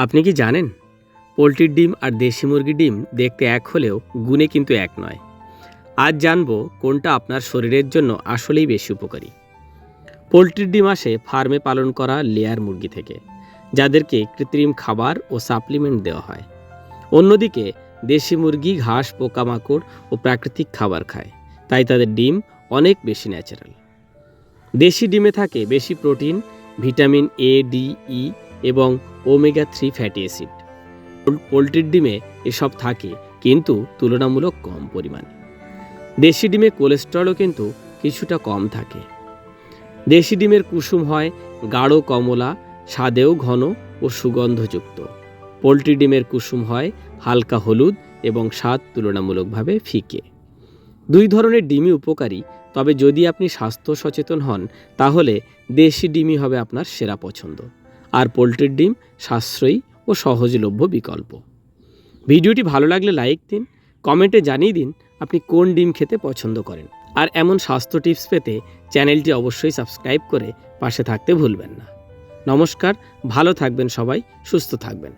আপনি কি জানেন পোলট্রির ডিম আর দেশি মুরগির ডিম দেখতে এক হলেও গুণে কিন্তু এক নয়। আজ জানবো কোনটা আপনার শরীরের জন্য আসলেই বেশি উপকারী। পোলট্রির ডিম আসে ফার্মে পালন করা লেয়ার মুরগি থেকে, যাদেরকে কৃত্রিম খাবার ও সাপ্লিমেন্ট দেওয়া হয়। অন্যদিকে দেশি মুরগি ঘাস, পোকামাকড় ও প্রাকৃতিক খাবার খায়, তাই তাদের ডিম অনেক বেশি ন্যাচারাল। দেশি ডিমে থাকে বেশি প্রোটিন, ভিটামিন এ, ডি, ই এবং ওমেগা-3 ফ্যাটি অ্যাসিড। পোলট্রির ডিমে এসব থাকে, কিন্তু তুলনামূলক কম পরিমাণে। দেশি ডিমে কোলেস্টেরলও কিন্তু কিছুটা কম থাকে। দেশি ডিমের কুসুম হয় গাঢ় কমলা, স্বাদেও ঘন ও সুগন্ধযুক্ত। পোলট্রি ডিমের কুসুম হয় হালকা হলুদ এবং স্বাদ তুলনামূলকভাবে ফিকে। দুই ধরনের ডিমই উপকারী, তবে যদি আপনি স্বাস্থ্য সচেতন হন তাহলে দেশি ডিমই হবে আপনার সেরা পছন্দ, আর পোলট্রির ডিম সাশ্রয়ী ও সহজলভ্য বিকল্প। ভিডিওটি ভালো লাগলে লাইক দিন, কমেন্টে জানিয়ে দিন আপনি কোন ডিম খেতে পছন্দ করেন। আর এমন স্বাস্থ্য টিপস পেতে চ্যানেলটি অবশ্যই সাবস্ক্রাইব করে পাশে থাকতে ভুলবেন না। নমস্কার, ভালো থাকবেন সবাই, সুস্থ থাকবেন।